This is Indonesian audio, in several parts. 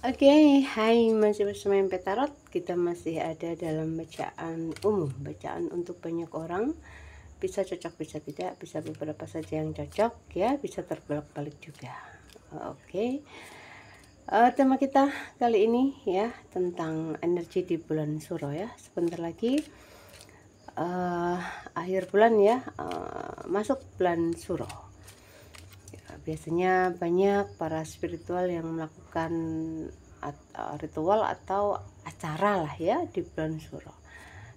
Oke, hai, masih bersama MP Tarot. Kita masih ada dalam bacaan umum, bacaan untuk banyak orang. Bisa cocok, bisa tidak, bisa beberapa saja yang cocok, ya, bisa terbalik-balik juga. Oke, tema kita kali ini ya tentang energi di bulan Suro ya. Sebentar lagi akhir bulan ya, masuk bulan Suro. Biasanya banyak para spiritual yang melakukan ritual atau acara lah ya di bulan Suro.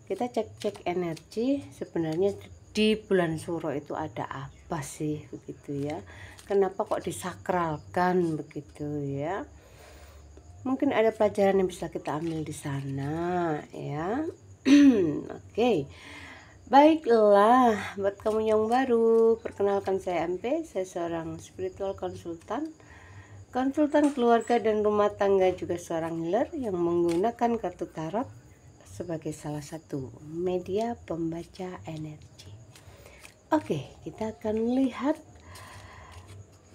Kita cek-cek energi sebenarnya di bulan Suro itu ada apa sih begitu ya. Kenapa kok disakralkan begitu ya. Mungkin ada pelajaran yang bisa kita ambil di sana ya. Oke. Baiklah, buat kamu yang baru, perkenalkan saya MP, saya seorang spiritual konsultan keluarga dan rumah tangga, juga seorang healer yang menggunakan kartu tarot sebagai salah satu media pembaca energi. Oke, kita akan lihat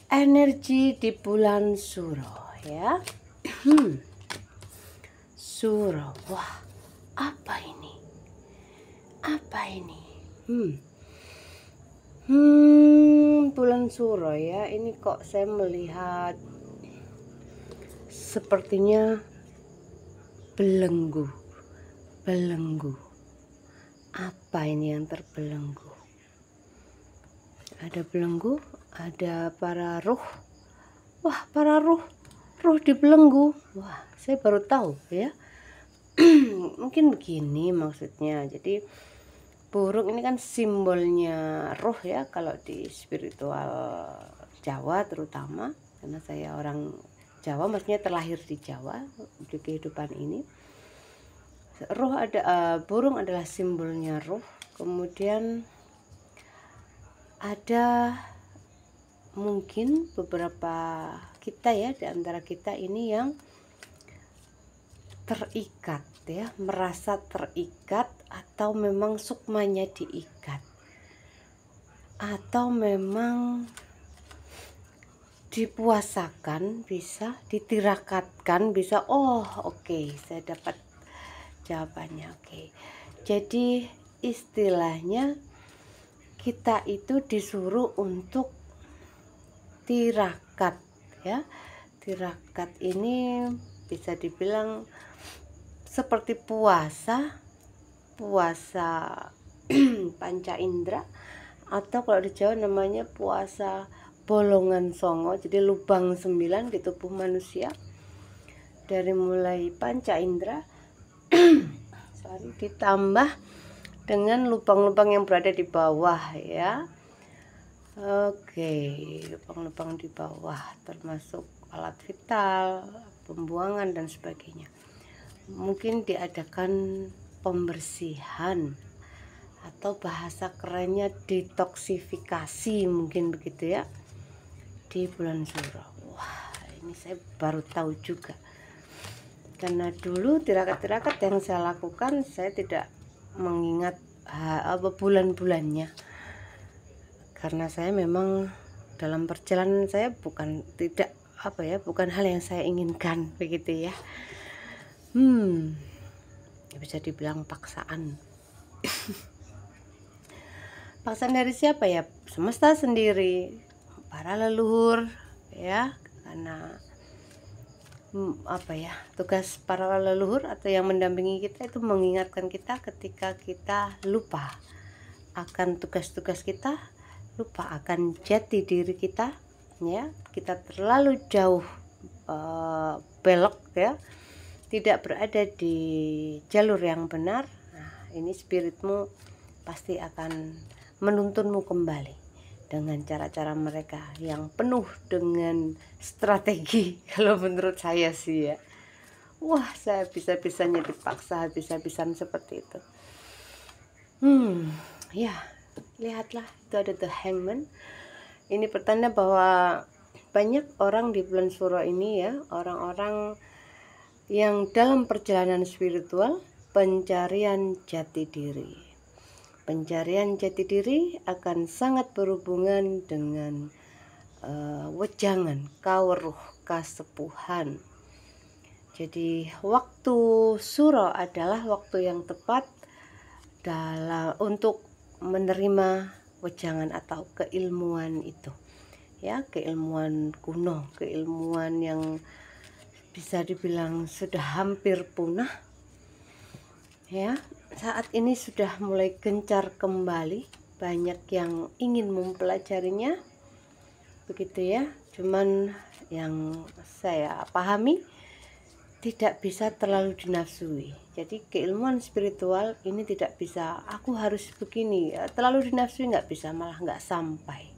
energi di bulan Suro ya. Suro, wah, apa ini? Apa ini? Bulan Suro ya. Ini kok saya melihat sepertinya belenggu. Apa ini yang terbelenggu? Ada belenggu, ada para ruh. Wah, para ruh dibelenggu. Wah, saya baru tahu ya. Mungkin begini maksudnya. Jadi burung ini kan simbolnya roh ya kalau di spiritual Jawa terutama, karena saya orang Jawa, maksudnya terlahir di Jawa di kehidupan ini. Roh burung adalah simbolnya roh. Kemudian ada mungkin beberapa kita ya, di antara kita ini yang terikat ya, merasa terikat, atau memang sukmanya diikat, atau memang dipuasakan, bisa ditirakatkan, bisa. Oh, oke, saya dapat jawabannya. Oke, jadi istilahnya kita itu disuruh untuk tirakat ya. Tirakat ini bisa dibilang seperti puasa panca indera, atau kalau di Jawa namanya puasa bolongan songo, jadi lubang 9 di tubuh manusia, dari mulai panca indera ditambah dengan lubang-lubang yang berada di bawah ya. Oke, lubang-lubang di bawah termasuk alat vital, pembuangan dan sebagainya. Mungkin diadakan pembersihan, atau bahasa kerennya detoksifikasi, mungkin begitu ya, di bulan Suro. Wah, ini saya baru tahu juga, karena dulu tirakat-tirakat yang saya lakukan saya tidak mengingat bulan-bulannya, karena saya memang dalam perjalanan saya bukan hal yang saya inginkan begitu ya. Bisa dibilang paksaan. Paksaan dari siapa ya? Semesta sendiri, para leluhur ya, karena tugas para leluhur atau yang mendampingi kita itu mengingatkan kita ketika kita lupa akan tugas-tugas kita, lupa akan jati diri kita ya, kita terlalu jauh belok ya, tidak berada di jalur yang benar. Nah, ini spiritmu pasti akan menuntunmu kembali dengan cara-cara mereka yang penuh dengan strategi. Kalau menurut saya sih ya, wah, saya bisa-bisanya dipaksa habis-habisan seperti itu. Ya, lihatlah, itu ada The Hangman. Ini pertanda bahwa banyak orang di bulan Suro ini ya, orang-orang yang dalam perjalanan spiritual, pencarian jati diri. Pencarian jati diri akan sangat berhubungan dengan wejangan, kawruh, kasepuhan. Jadi waktu suro adalah waktu yang tepat untuk menerima wejangan atau keilmuan itu, ya, keilmuan kuno, keilmuan yang bisa dibilang sudah hampir punah, ya. Saat ini sudah mulai gencar kembali, banyak yang ingin mempelajarinya, begitu ya. Cuman yang saya pahami, tidak bisa terlalu dinafsui. Jadi keilmuan spiritual ini tidak bisa aku harus begini, terlalu dinafsui nggak bisa, malah nggak sampai.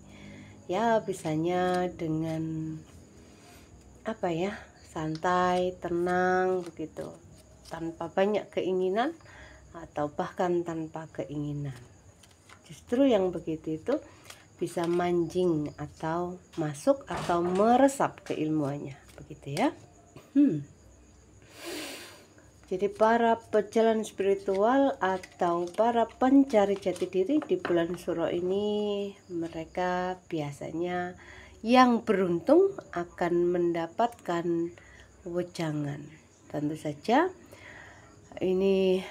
Ya bisanya dengan apa ya, santai, tenang begitu, tanpa banyak keinginan atau bahkan tanpa keinginan. Justru yang begitu itu bisa mancing atau masuk atau meresap keilmuannya, begitu ya. Jadi para pejalan spiritual atau para pencari jati diri di bulan Suro ini, mereka biasanya yang beruntung akan mendapatkan wejangan. Tentu saja ini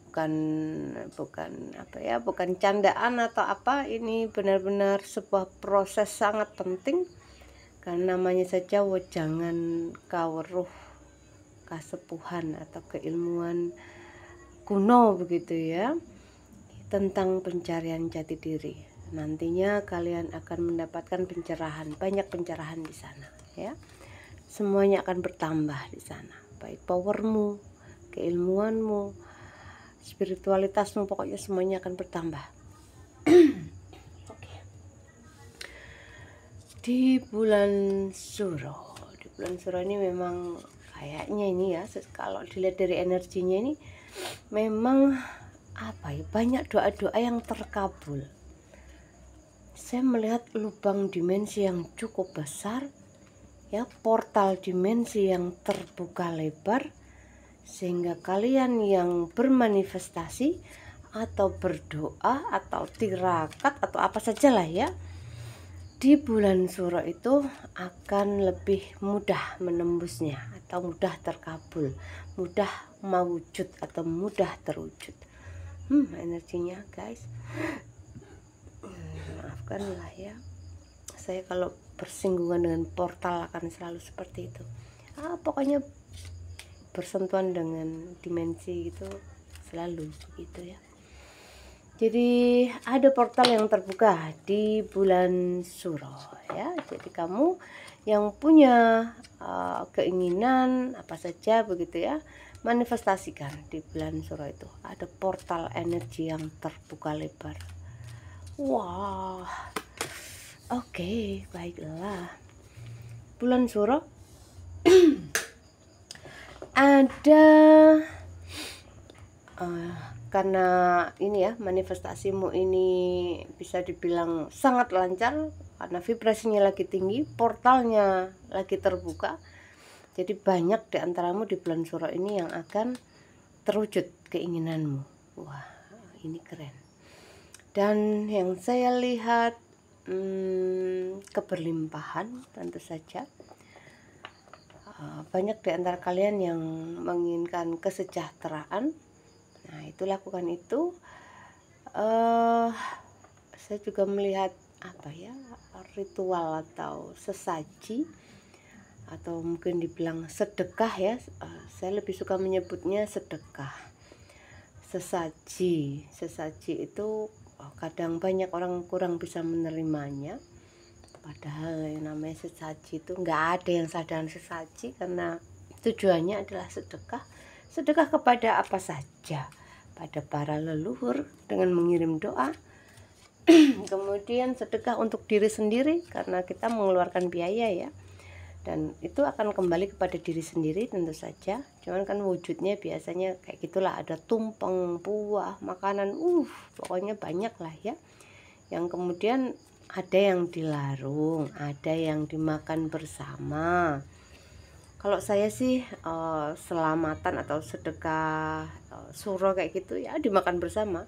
bukan candaan atau apa, ini benar-benar sebuah proses sangat penting, karena namanya saja wejangan kawruh kasepuhan atau keilmuan kuno, begitu ya, tentang pencarian jati diri. Nantinya kalian akan mendapatkan pencerahan, banyak pencerahan di sana, ya. Semuanya akan bertambah di sana, baik powermu, keilmuanmu, spiritualitasmu, pokoknya semuanya akan bertambah. Oke. Di bulan Suro ini memang kayaknya ini ya, kalau dilihat dari energinya ini memang banyak doa-doa yang terkabul. Saya melihat lubang dimensi yang cukup besar, ya, portal dimensi yang terbuka lebar, sehingga kalian yang bermanifestasi atau berdoa atau tirakat atau apa sajalah ya, di bulan Suro itu akan lebih mudah menembusnya atau mudah terkabul, mudah mewujud atau mudah terwujud. Energinya guys, maafkanlah ya, saya kalau bersinggungan dengan portal akan selalu seperti itu. Pokoknya bersentuhan dengan dimensi itu selalu begitu ya. Jadi ada portal yang terbuka di bulan Suro ya. Jadi kamu yang punya keinginan apa saja begitu ya, manifestasikan di bulan Suro itu. Ada portal energi yang terbuka lebar. Wah, oke, baiklah. Bulan Suro ada karena ini ya, manifestasimu ini bisa dibilang sangat lancar karena vibrasinya lagi tinggi, portalnya lagi terbuka. Jadi banyak di antaramu di bulan Suro ini yang akan terwujud keinginanmu. Wah, ini keren. Dan yang saya lihat keberlimpahan tentu saja. Banyak di antara kalian yang menginginkan kesejahteraan. Nah, itu lakukan itu. Saya juga melihat ritual atau sesaji, atau mungkin dibilang sedekah ya. Saya lebih suka menyebutnya sedekah. Sesaji itu kadang banyak orang kurang bisa menerimanya. Padahal yang namanya sesaji itu nggak ada yang sadar sesaji, karena tujuannya adalah sedekah kepada apa saja, pada para leluhur dengan mengirim doa, kemudian sedekah untuk diri sendiri karena kita mengeluarkan biaya ya, dan itu akan kembali kepada diri sendiri tentu saja. Cuman kan wujudnya biasanya kayak gitulah, ada tumpeng, buah, makanan, pokoknya banyak lah ya, yang kemudian ada yang dilarung, ada yang dimakan bersama. Kalau saya sih selamatan atau sedekah Suro kayak gitu ya, dimakan bersama.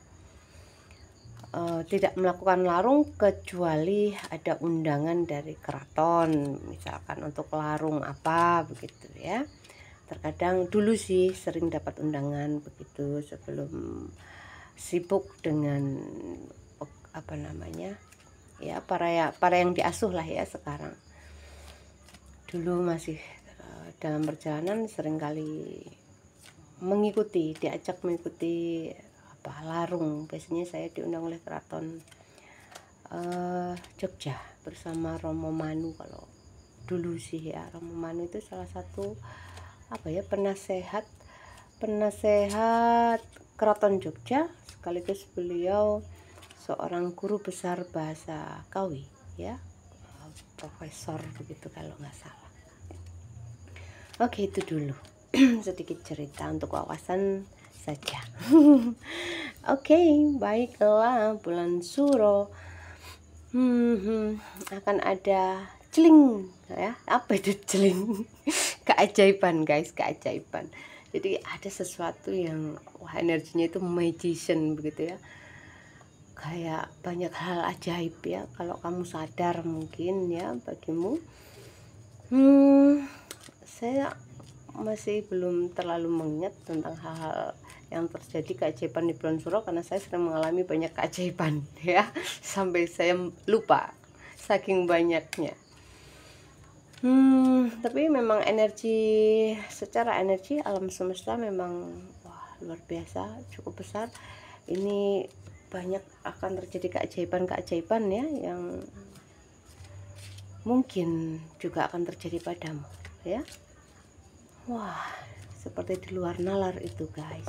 Tidak melakukan larung kecuali ada undangan dari keraton, misalkan untuk larung apa begitu ya, terkadang dulu sih sering dapat undangan begitu sebelum sibuk dengan apa namanya ya para yang diasuh lah ya sekarang. Dulu masih dalam perjalanan seringkali diajak mengikuti apa larung. Biasanya saya diundang oleh keraton Jogja bersama Romo Manu. Kalau dulu sih ya, Romo Manu itu salah satu apa ya penasehat keraton Jogja, sekaligus beliau seorang guru besar bahasa Kawi ya, profesor begitu kalau nggak salah. Oke, itu dulu sedikit cerita untuk wawasan saja. Oke, baiklah, bulan Suro akan ada celing ya. Apa itu celing? Keajaiban guys, keajaiban. Jadi ada sesuatu yang wah energinya itu magician begitu ya, kayak banyak hal ajaib ya kalau kamu sadar mungkin ya bagimu. Saya masih belum terlalu mengingat tentang hal-hal yang terjadi keajaiban di bulan Suro karena saya sering mengalami banyak keajaiban ya, sampai saya lupa saking banyaknya. Tapi memang secara energi alam semesta memang wah luar biasa, cukup besar. Ini banyak akan terjadi keajaiban ya yang mungkin juga akan terjadi padamu ya. Wah, seperti di luar nalar itu guys.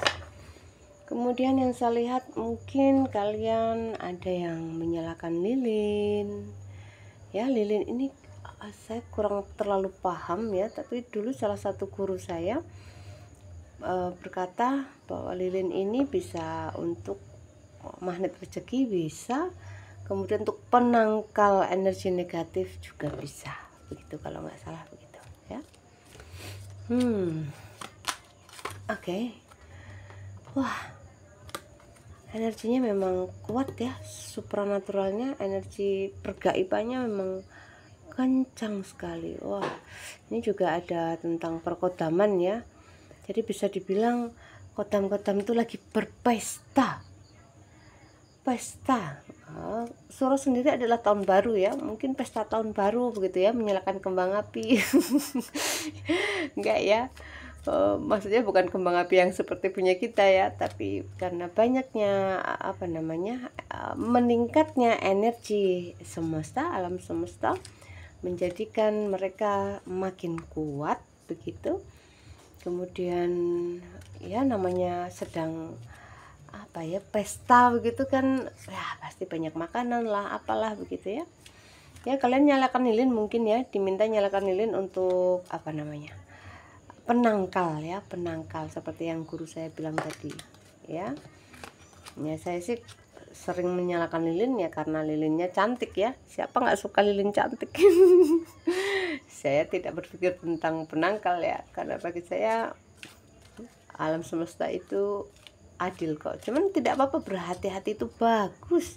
Kemudian yang saya lihat mungkin kalian ada yang menyalakan lilin ya. Lilin ini saya kurang terlalu paham ya, tapi dulu salah satu guru saya berkata bahwa lilin ini bisa untuk magnet rezeki, bisa kemudian untuk penangkal energi negatif juga bisa begitu kalau nggak salah begitu ya. Oke. Wah, energinya memang kuat ya, supranaturalnya, energi pergaibannya memang kencang sekali. Wah, ini juga ada tentang perkodaman ya. Jadi bisa dibilang kodam-kodam itu lagi berpesta. Suro sendiri adalah tahun baru ya, mungkin pesta tahun baru begitu ya, menyalakan kembang api. Enggak ya, maksudnya bukan kembang api yang seperti punya kita ya, tapi karena banyaknya apa namanya meningkatnya energi semesta, alam semesta menjadikan mereka makin kuat begitu. Kemudian ya namanya sedang apa ya pesta begitu kan ya, pasti banyak makanan lah apalah begitu ya. Ya kalian nyalakan lilin mungkin ya, diminta nyalakan lilin untuk apa namanya penangkal ya, penangkal seperti yang guru saya bilang tadi ya. Ya saya sih sering menyalakan lilin ya karena lilinnya cantik ya, siapa nggak suka lilin cantik. Saya tidak berpikir tentang penangkal ya, karena bagi saya alam semesta itu adil kok. Cuman tidak apa-apa berhati-hati itu bagus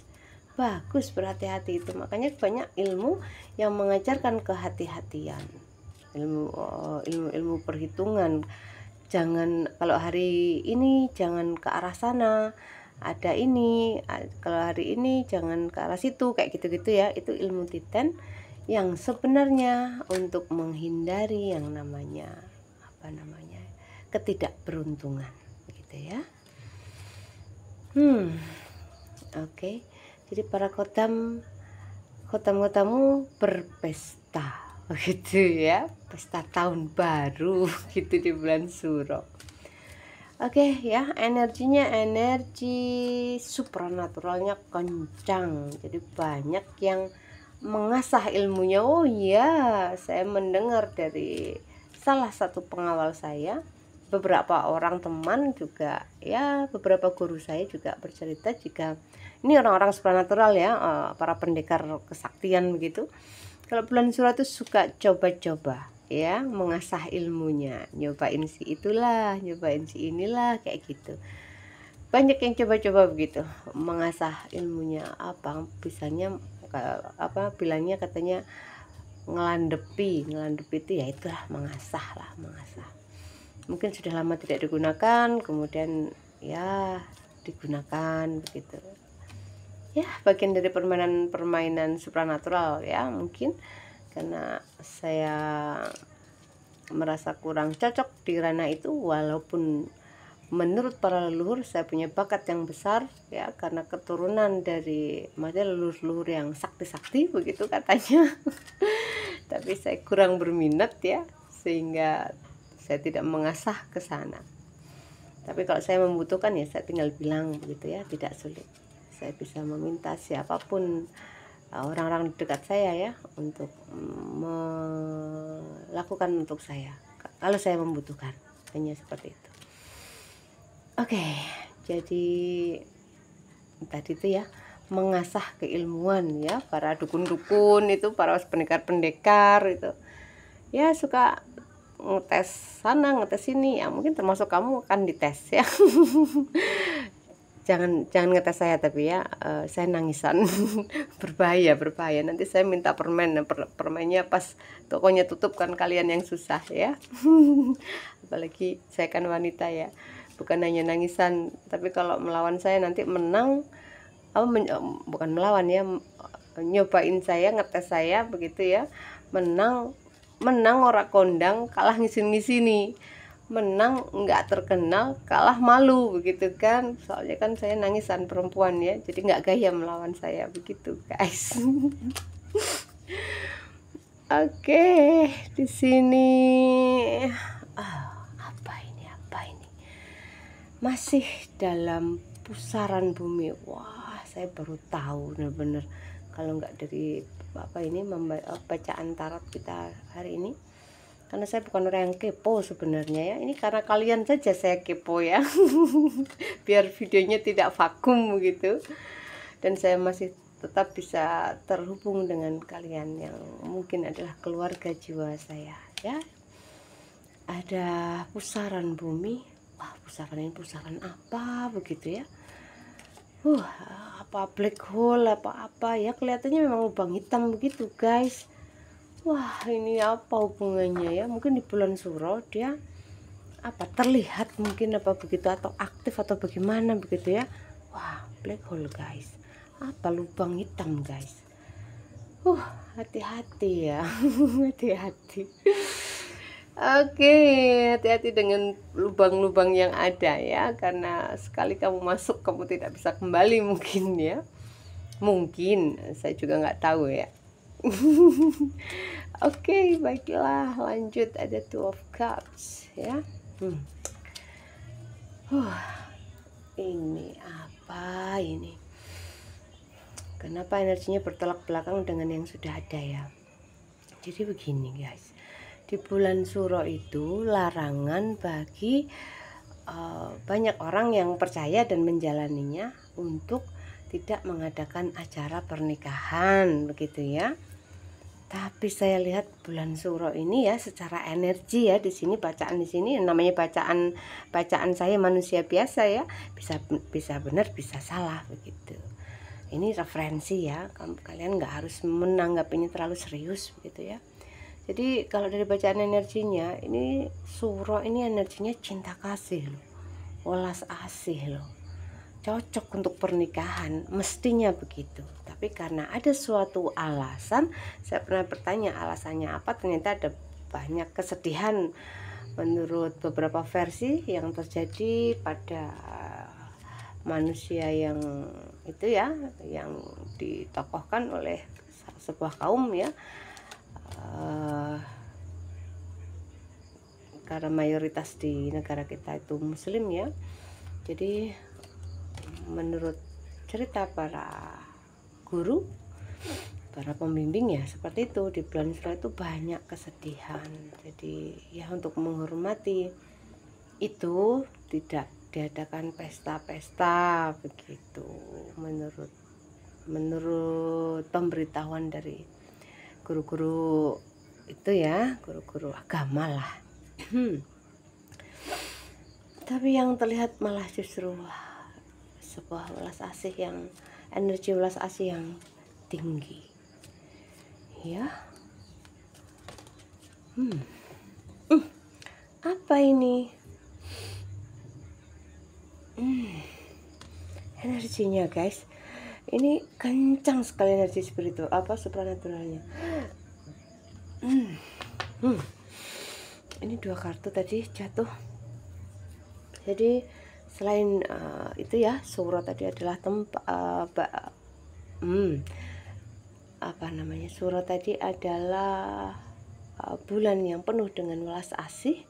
berhati-hati itu. Makanya banyak ilmu yang mengajarkan kehati-hatian, ilmu perhitungan. Jangan kalau hari ini jangan ke arah sana, ada ini, kalau hari ini jangan ke arah situ, kayak gitu-gitu ya. Itu ilmu titen yang sebenarnya untuk menghindari yang namanya apa namanya ketidakberuntungan gitu ya. Oke. Jadi para kotamu berpesta begitu ya, pesta tahun baru gitu di bulan Suro. Oke ya, energinya energi supranaturalnya kencang, jadi banyak yang mengasah ilmunya. Oh iya, saya mendengar dari salah satu pengawal saya, beberapa orang teman juga ya, beberapa guru saya juga bercerita jika ini orang-orang supranatural ya, para pendekar kesaktian begitu, kalau bulan Suro itu suka coba-coba ya, mengasah ilmunya, nyobain si itulah, nyobain si inilah, kayak gitu. Banyak yang coba-coba begitu, mengasah ilmunya. Apa bisanya apa bilangnya, katanya ngelandepi itu ya, itulah mengasah. mungkin sudah lama tidak digunakan, kemudian ya digunakan begitu ya, bagian dari permainan supranatural ya, mungkin karena saya merasa kurang cocok di ranah itu, walaupun menurut para leluhur saya punya bakat yang besar ya, karena keturunan dari maksudnya leluhur-leluhur yang sakti-sakti begitu katanya. Tapi saya kurang berminat ya, sehingga saya tidak mengasah ke sana. Tapi kalau saya membutuhkan ya saya tinggal bilang begitu ya, tidak sulit. Saya bisa meminta siapapun orang-orang dekat saya ya untuk melakukan untuk saya kalau saya membutuhkan, hanya seperti itu. Oke, jadi tadi itu ya, mengasah keilmuan ya, para dukun-dukun itu, para pendekar-pendekar itu ya suka ngetes sana ngetes sini ya, mungkin termasuk kamu akan dites ya. jangan ngetes saya, tapi ya saya nangisan. berbahaya nanti saya minta permennya pas tokonya tutup kan, kalian yang susah ya. Apalagi saya kan wanita ya, bukan hanya nangisan, tapi kalau melawan saya nanti menang, bukan melawan ya, nyobain saya, ngetes saya begitu ya, menang ora kondang, kalah ngisin-ngisini, menang nggak terkenal, kalah malu begitu kan, soalnya kan saya nangisan perempuan ya, jadi nggak gaya melawan saya begitu guys. Oke, di sini apa ini masih dalam pusaran bumi. Wah, saya baru tahu bener-bener kalau nggak dari bacaan tarot kita hari ini, karena saya bukan orang yang kepo sebenarnya ya, ini karena kalian saja saya kepo ya. Biar videonya tidak vakum gitu, dan saya masih tetap bisa terhubung dengan kalian yang mungkin adalah keluarga jiwa saya ya. Ada pusaran bumi. Wah, pusaran apa begitu ya, apa black hole apa ya, kelihatannya memang lubang hitam begitu guys. Wah, ini apa hubungannya ya, mungkin di bulan Suro dia terlihat mungkin apa begitu, atau aktif atau bagaimana begitu ya. Wah, black hole guys, apa lubang hitam guys. Hati-hati ya. Hati-hati. Oke, hati-hati dengan lubang-lubang yang ada ya, karena sekali kamu masuk kamu tidak bisa kembali mungkin ya. Mungkin, saya juga nggak tahu ya. Oke, baiklah, lanjut. Ada Two of Cups ya. Ini apa ini? Kenapa energinya bertolak belakang dengan yang sudah ada ya? Jadi begini guys, di bulan Suro itu larangan bagi banyak orang yang percaya dan menjalaninya untuk tidak mengadakan acara pernikahan begitu ya. Tapi saya lihat bulan Suro ini ya, secara energi ya, di sini bacaan di sini namanya bacaan saya manusia biasa ya, bisa benar bisa salah begitu. Ini referensi ya, kalian nggak harus menanggapinya terlalu serius begitu ya. Jadi kalau dari bacaan energinya, ini Suro ini energinya cinta kasih loh, welas asih loh, cocok untuk pernikahan, mestinya begitu. Tapi karena ada suatu alasan, saya pernah bertanya alasannya apa, ternyata ada banyak kesedihan menurut beberapa versi yang terjadi pada manusia yang itu ya, yang ditokohkan oleh sebuah kaum ya. Karena mayoritas di negara kita itu muslim ya, jadi menurut cerita para guru, para pembimbing ya seperti itu, di bulan Suro itu banyak kesedihan. Jadi ya untuk menghormati itu tidak diadakan pesta-pesta begitu, menurut pemberitahuan dari guru-guru itu ya, guru-guru agama lah. Tapi yang terlihat malah justru sebuah welas asih yang, energi welas asih yang tinggi ya. Apa ini? energinya guys, ini kencang sekali energi spiritual supranaturalnya. Ini 2 kartu tadi jatuh. Jadi selain itu ya, suro tadi adalah suro tadi adalah bulan yang penuh dengan welas asih,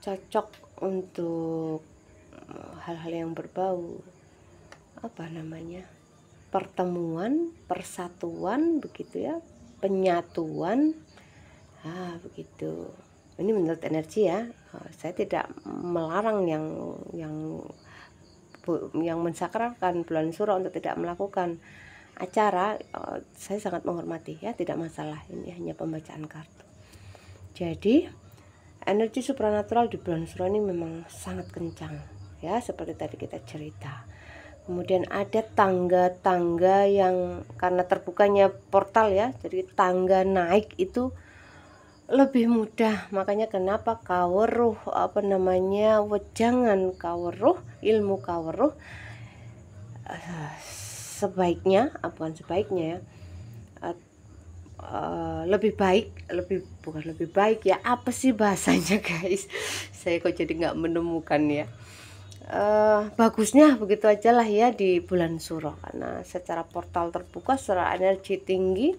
cocok untuk hal-hal yang berbau pertemuan, persatuan begitu ya, penyatuan. Begitu. Ini menurut energi ya. Saya tidak melarang yang mensakralkan bulan suro untuk tidak melakukan acara. Saya sangat menghormati ya, tidak masalah. Ini hanya pembacaan kartu. Jadi energi supranatural di bulan suro ini memang sangat kencang ya, seperti tadi kita cerita. Kemudian ada tangga-tangga yang karena terbukanya portal ya, jadi tangga naik itu lebih mudah. Makanya kenapa kaweruh wejangan kaweruh, ilmu kaweruh sebaiknya, bukan sebaiknya ya, bukan lebih baik ya, apa sih bahasanya guys, saya kok jadi nggak menemukan ya. Bagusnya begitu aja lah ya di bulan suro, karena secara portal terbuka, secara energi tinggi,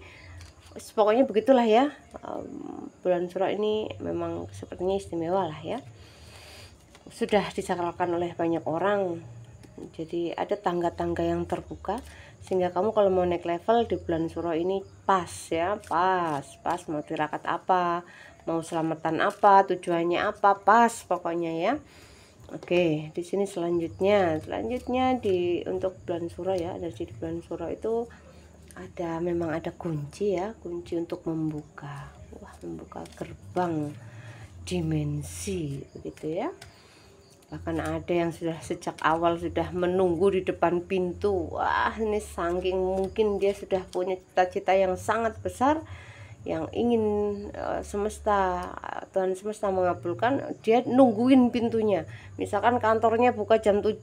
pokoknya begitulah ya. Bulan suro ini memang sepertinya istimewa lah ya, sudah disakralkan oleh banyak orang. Jadi ada tangga-tangga yang terbuka sehingga kamu kalau mau naik level di bulan suro ini pas ya, pas mau tirakat apa, mau selamatan apa, tujuannya apa, pas pokoknya ya. Oke, di sini selanjutnya untuk bulan suro ya, energi di bulan suro itu memang ada kunci ya, kunci untuk membuka gerbang dimensi begitu ya. Bahkan ada yang sudah sejak awal sudah menunggu di depan pintu. Wah, ini saking mungkin dia sudah punya cita-cita yang sangat besar, yang ingin Tuhan semesta mengabulkan. Dia nungguin pintunya. Misalkan kantornya buka jam 7,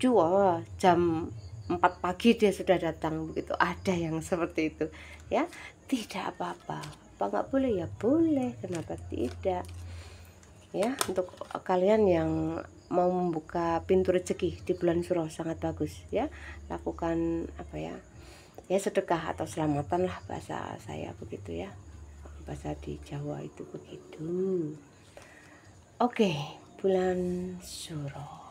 jam 4 pagi dia sudah datang begitu. Ada yang seperti itu ya. Tidak apa-apa. Apa nggak boleh ya? Boleh, kenapa tidak ya. Untuk kalian yang mau membuka pintu rezeki di bulan suro sangat bagus ya, lakukan sedekah atau selamatan lah, bahasa saya begitu ya, bahasa di Jawa itu begitu. Oke, bulan suro.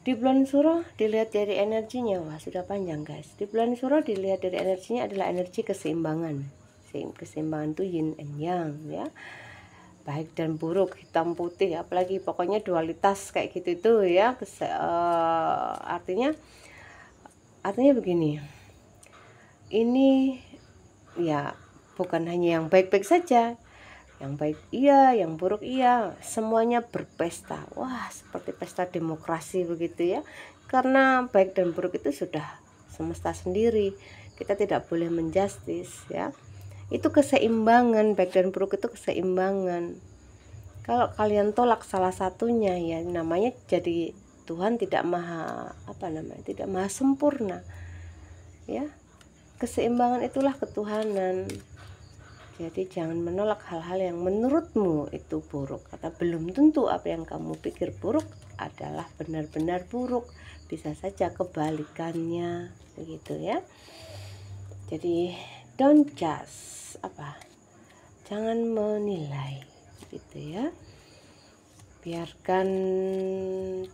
Di bulan suro dilihat dari energinya, wah sudah panjang guys. Di bulan suro dilihat dari energinya adalah energi keseimbangan. Keseimbangan itu yin and yang ya, baik dan buruk, hitam putih, apalagi pokoknya dualitas kayak gitu itu ya. Artinya begini, ini ya bukan hanya yang baik-baik saja, yang baik iya, yang buruk iya, semuanya berpesta. Wah, seperti pesta demokrasi begitu ya, karena baik dan buruk itu sudah semesta sendiri, kita tidak boleh menjustis ya. Itu keseimbangan, baik dan buruk itu keseimbangan. Kalau kalian tolak salah satunya ya, namanya jadi Tuhan tidak tidak maha sempurna ya. Keseimbangan itulah ketuhanan. Jadi jangan menolak hal-hal yang menurutmu itu buruk, atau belum tentu apa yang kamu pikir buruk adalah benar-benar buruk. Bisa saja kebalikannya begitu ya. Jadi don't judge, jangan menilai gitu ya, biarkan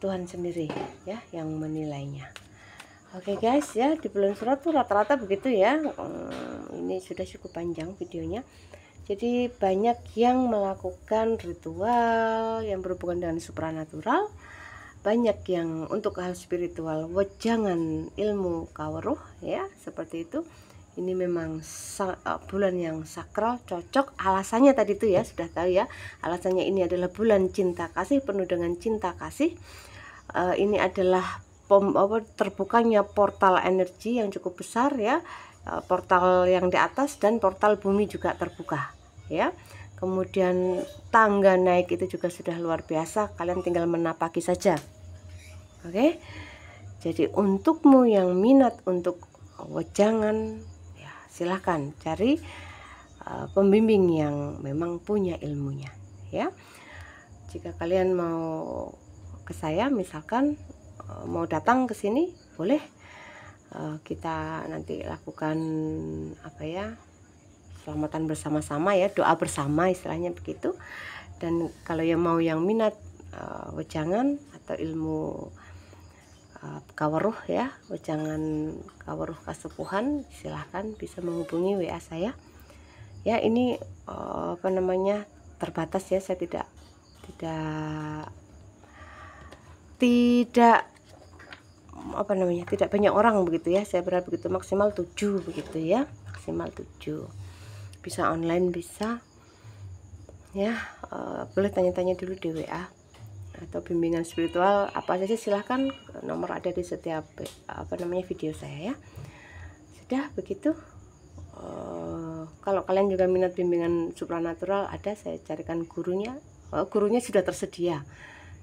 Tuhan sendiri ya yang menilainya. Oke guys ya, di bulan suro tuh rata-rata begitu ya. Ini sudah cukup panjang videonya, jadi banyak yang melakukan ritual yang berhubungan dengan supranatural, banyak yang untuk hal spiritual, wejangan ilmu kaweruh ya, seperti itu. Ini memang bulan yang sakral, cocok. Alasannya tadi itu ya, sudah tahu ya. Alasannya ini adalah bulan cinta kasih, penuh dengan cinta kasih. Ini adalah terbukanya portal energi yang cukup besar ya. Portal yang di atas dan portal bumi juga terbuka ya. Kemudian tangga naik itu juga sudah luar biasa. Kalian tinggal menapaki saja. Oke. Jadi untukmu yang minat untuk wejangan, ya silahkan cari pembimbing yang memang punya ilmunya ya. Jika kalian mau ke saya, misalkan mau datang ke sini, boleh kita nanti lakukan apa ya, selamatan bersama-sama ya, doa bersama istilahnya begitu. Dan kalau yang mau yang minat wejangan atau ilmu kawaruh ya, wejangan kawaruh kasepuhan, silahkan bisa menghubungi WA saya ya. Ini apa namanya, terbatas ya, saya tidak apa namanya, tidak banyak orang begitu ya, saya berharap begitu, maksimal 7 begitu ya, maksimal 7. Bisa online bisa ya. Boleh tanya-tanya dulu di WA atau bimbingan spiritual apa saja, silahkan, nomor ada di setiap apa namanya video saya ya. Sudah begitu. Kalau kalian juga minat bimbingan supranatural, ada, saya carikan gurunya. Gurunya sudah tersedia,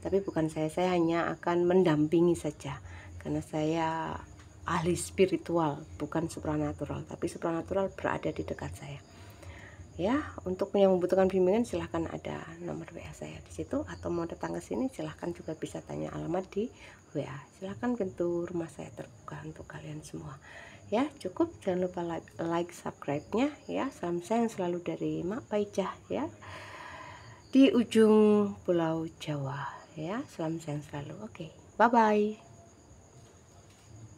tapi bukan saya hanya akan mendampingi saja, karena saya ahli spiritual, bukan supranatural, tapi supranatural berada di dekat saya ya. Untuk yang membutuhkan bimbingan silahkan ada nomor WA saya di situ, atau mau datang ke sini silahkan juga bisa tanya alamat di WA. Silahkan, pintu rumah saya terbuka untuk kalian semua ya. Cukup, jangan lupa like subscribe-nya ya. Salam sayang selalu dari Mak Paijah ya, di ujung Pulau Jawa ya. Salam sayang selalu. Oke, bye bye.